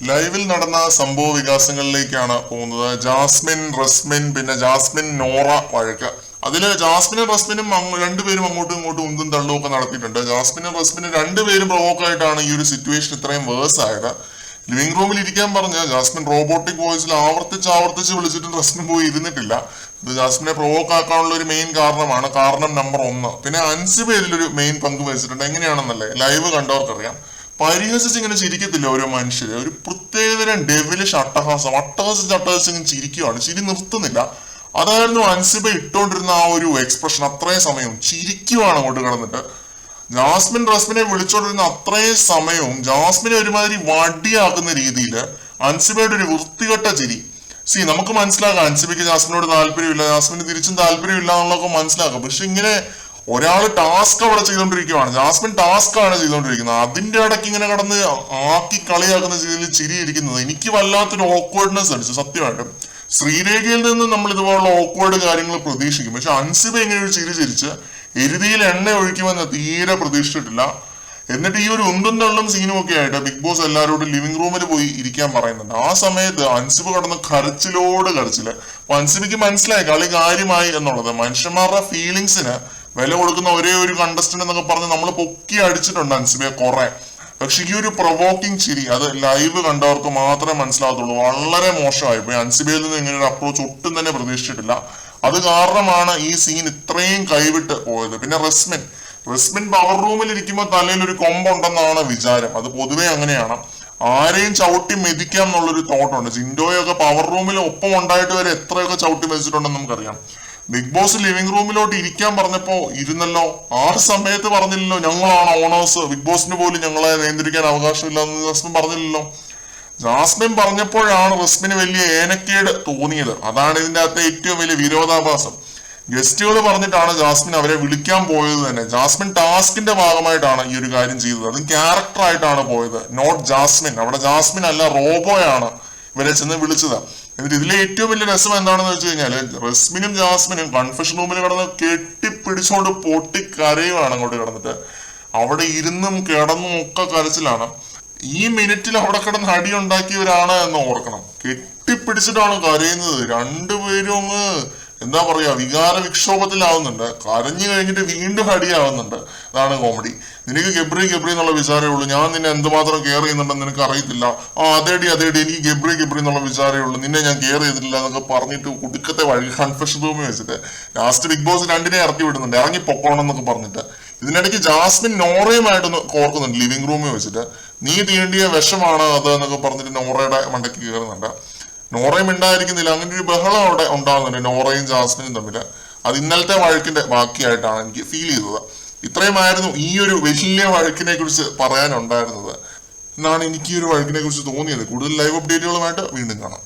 ലൈവിൽ നടന്ന സംഭവ വികാസങ്ങളിലേക്കാണ് പോകുന്നത്. ജാസ്മിൻ, റസ്മിൻ, പിന്നെ ജാസ്മിൻ നോറ വഴക്ക്. അതില് ജാസ്മിനും റസ്മിനും രണ്ടുപേരും അങ്ങോട്ടും ഇങ്ങോട്ടും ഉന്തും തള്ളും ഒക്കെ നടത്തിയിട്ടുണ്ട്. ജാസ്മിനും റസ്മിനും രണ്ടുപേരും പ്രൊവോക്കായിട്ടാണ് ഈ ഒരു സിറ്റുവേഷൻ ഇത്രയും വേഴ്സ് ആയത്. ലിവിംഗ് റൂമിൽ ഇരിക്കാൻ പറഞ്ഞ ജാസ്മിൻ റോബോട്ടിക് വോയിസിൽ ആവർത്തിച്ച് വിളിച്ചിട്ട് റസ്മിൻ പോയി ഇരുന്നിട്ടില്ല. ഇത് ജാസ്മിനെ പ്രൊവോക്ക് ആക്കാനുള്ള ഒരു മെയിൻ കാരണമാണ്. കാരണം നമ്പർ 1. പിന്നെ അൻസിബ ഇതിലൊരു മെയിൻ പങ്ക് വഹിച്ചിട്ടുണ്ട്. എങ്ങനെയാണെന്നല്ലേ ലൈവ് കണ്ടവർക്കറിയാം. പരിഹസിച്ച് ഇങ്ങനെ ചിരിക്കത്തില്ല ഓരോ മനുഷ്യര്. ഒരു പ്രത്യേകതരം ഡെവിലിഷ് അട്ടഹസിച്ച് ഇങ്ങനെ ചിരിക്കുവാണ്. ചിരി നിർത്തുന്നില്ല. അതായിരുന്നു അൻസിബ ഇട്ടോണ്ടിരുന്ന ആ ഒരു എക്സ്പ്രഷൻ. അത്രയും സമയം ചിരിക്കുവാണ് അങ്ങോട്ട് കിടന്നിട്ട്. ജാസ്മിൻ റസ്മിനെ വിളിച്ചോണ്ടിരുന്ന അത്രയും സമയവും ജാസ്മിനെ ഒരുമാതിരി വടിയാക്കുന്ന രീതിയിൽ അൻസിബയുടെ ഒരു വൃത്തികെട്ട ചിരി. നമുക്ക് മനസ്സിലാക്കാം അൻസിബയ്ക്ക് ജാസ്മിനോട് താല്പര്യമില്ല, ജാസ്മിന് തിരിച്ചും താല്പര്യമില്ല എന്നുള്ളതൊക്കെ മനസ്സിലാക്കാം. പക്ഷെ ഇങ്ങനെ ഒരാൾ ടാസ്ക് അവിടെ ചെയ്തോണ്ടിരിക്കുവാണ്. ജാസ്മിൻ ടാസ്ക് ആണ് ചെയ്തോണ്ടിരിക്കുന്നത്. അതിന്റെ ഇടയ്ക്ക് ഇങ്ങനെ കടന്ന് ആക്കി കളിയാക്കുന്ന രീതിയിൽ ചിരിയിരിക്കുന്നത് എനിക്ക് വല്ലാത്തൊരു ഓക്വേർഡ്നെസ് അടിച്ചു സത്യമായിട്ടും. ശ്രീരേഖയിൽ നിന്ന് നമ്മൾ ഇതുപോലുള്ള ഓക്വേർഡ് കാര്യങ്ങൾ പ്രതീക്ഷിക്കും. പക്ഷെ അൻസിബ ഇങ്ങനെ ഒരു ചിരി ചിരിച്ച് എരുതിയിൽ എണ്ണ ഒഴിക്കുമെന്ന് തീരെ പ്രതീക്ഷിച്ചിട്ടില്ല. എന്നിട്ട് ഈ ഒരു ഉന്തും തള്ളും സീനും ഒക്കെ ആയിട്ട് ബിഗ് ബോസ് എല്ലാവരോടും ലിവിംഗ് റൂമിൽ പോയി ഇരിക്കാൻ പറയുന്നുണ്ട്. ആ സമയത്ത് അൻസിബ കടന്ന് കരച്ചില്. അപ്പൊ അൻസിബയ്ക്ക് മനസ്സിലായി കളി കാര്യമായി എന്നുള്ളത്. മനുഷ്യന്മാരുടെ ഫീലിങ്സിന് വില കൊടുക്കുന്ന ഒരേ ഒരു കണ്ടസ്റ്റന്റ് എന്നൊക്കെ പറഞ്ഞ് നമ്മൾ പൊക്കി അടിച്ചിട്ടുണ്ട് അൻസിബയെ കുറെ. പക്ഷെ ഈ ഒരു പ്രൊവോക്കിംഗ് ചിരി അത് ലൈവ് കണ്ടവർക്ക് മാത്രമേ മനസ്സിലാകത്തുള്ളൂ. വളരെ മോശമായി പോയി. അൻസിബയിൽ നിന്ന് ഇങ്ങനെ ഒരു അപ്രോച്ച് ഒട്ടും തന്നെ പ്രതീക്ഷിച്ചിട്ടില്ല. അത് കാരണമാണ് ഈ സീൻ ഇത്രയും കൈവിട്ട് പോയത്. പിന്നെ റസ്മിൻ പവർ റൂമിൽ ഇരിക്കുമ്പോൾ തലയിൽ ഒരു കൊമ്പുണ്ടെന്നാണ് വിചാരം. അത് പൊതുവെ അങ്ങനെയാണ്. ആരെയും ചവിട്ടി മെതിക്കാം എന്നുള്ളൊരു തോട്ടുണ്ട്. ജിൻഡോയൊക്കെ പവർ റൂമിൽ ഒപ്പം ഉണ്ടായിട്ട് വരെ എത്രയൊക്കെ ചവിട്ടി മെതിച്ചിട്ടുണ്ടെന്ന് നമുക്കറിയാം. ബിഗ് ബോസ് ലിവിംഗ് റൂമിലോട്ട് ഇരിക്കാൻ പറഞ്ഞപ്പോ ഇരുന്നല്ലോ. ആ സമയത്ത് പറഞ്ഞില്ലല്ലോ ഞങ്ങളാണ് ഓണേഴ്സ്, ബിഗ് ബോസിന് പോലും ഞങ്ങളെ നിയന്ത്രിക്കാൻ അവകാശമില്ല എന്ന് ജാസ്മിൻ പറഞ്ഞില്ലല്ലോ. ജാസ്മിൻ പറഞ്ഞപ്പോഴാണ് റസ്മിന് വലിയ ഏനക്കേട് തോന്നിയത്. അതാണ് ഇതിന്റെ അകത്തെ ഏറ്റവും വലിയ വിരോധാഭാസം. ഗസ്റ്റുകൾ പറഞ്ഞിട്ടാണ് ജാസ്മിൻ അവരെ വിളിക്കാൻ പോയത് തന്നെ. ജാസ്മിൻ ടാസ്കിന്റെ ഭാഗമായിട്ടാണ് ഈ ഒരു കാര്യം ചെയ്തത്. അതും ക്യാരക്ടർ ആയിട്ടാണ് പോയത്, നോട്ട് ജാസ്മിൻ. അവിടെ ജാസ്മിൻ അല്ല റോബോയാണ് ഇവരെ ചെന്ന് വിളിച്ചത്. എന്നിട്ട് ഇതിലെ ഏറ്റവും വലിയ രസം എന്താണെന്ന് വെച്ച് കഴിഞ്ഞാല് റസ്മിനും ജാസ്മിനും കൺഫെഷൻ റൂമിൽ കിടന്ന് കെട്ടിപ്പിടിച്ചോണ്ട് പൊട്ടിക്കരയുവാണ് അങ്ങോട്ട് കിടന്നിട്ട്. അവിടെ ഇരുന്നും കിടന്നും ഒക്കെ കരച്ചിലാണ്. ഈ മിനിറ്റിൽ അവിടെ കിടന്ന് അടി ഉണ്ടാക്കിയവരാണ് എന്ന് ഓർക്കണം. കെട്ടിപ്പിടിച്ചിട്ടാണ് കരയുന്നത്. രണ്ടുപേരും അങ്ങ് എന്താ പറയാ വികാര വിക്ഷോഭത്തിലാവുന്നുണ്ട്. കരഞ്ഞു കഴിഞ്ഞിട്ട് വീണ്ടും അടിയാവുന്നുണ്ട്. അതാണ് കോമഡി. നിനക്ക് ഗബ്രി എന്നുള്ള വിചാരമേ ഉള്ളൂ, ഞാൻ നിന്നെ എന്തുമാത്രം കെയർ ചെയ്യുന്നുണ്ടെന്ന് നിനക്ക് അറിയത്തില്ല. അതേടി എനിക്ക് ഗബ്രി എന്നുള്ള വിചാരമേ ഉള്ളൂ, നിന്നെ ഞാൻ കെയർ ചെയ്തിട്ടില്ല എന്നൊക്കെ പറഞ്ഞിട്ട് കുടുക്കത്തെ വഴി കൺഫെഷൻ റൂമിൽ വെച്ചിട്ട് ലാസ്റ്റ് ബിഗ് ബോസ് രണ്ടിനെ ഇറക്കി വിടുന്നുണ്ട്, ഇറങ്ങി പൊക്കോണം എന്നൊക്കെ പറഞ്ഞിട്ട്. ഇതിനിടയ്ക്ക് ജാസ്മിൻ നോറയുമായിട്ടൊന്ന് കോർക്കുന്നുണ്ട് ലിവിംഗ് റൂമിൽ വെച്ചിട്ട്. നീ തീണ്ടിയ വിഷമാണ് അത് എന്നൊക്കെ പറഞ്ഞിട്ട് നോറയുടെ മണ്ടയ്ക്ക് കയറുന്നുണ്ട്. നോറയും ഉണ്ടായിരിക്കുന്നില്ല. അങ്ങനെ ഒരു ബഹളം അവിടെ ഉണ്ടാകുന്നുണ്ട് നോറയും ജാസ്മിനും തമ്മിൽ. അത് ഇന്നലത്തെ വഴക്കിന്റെ ബാക്കിയായിട്ടാണ് എനിക്ക് ഫീൽ ചെയ്തത്. ഇത്രയുമായിരുന്നു ഈ ഒരു വലിയ വഴക്കിനെ കുറിച്ച് പറയാനുണ്ടായിരുന്നത് എന്നാണ് എനിക്ക് ഈ ഒരു വഴക്കിനെ കുറിച്ച് തോന്നിയത്. കൂടുതൽ ലൈവ് അപ്ഡേറ്റുകളുമായിട്ട് വീണ്ടും കാണാം.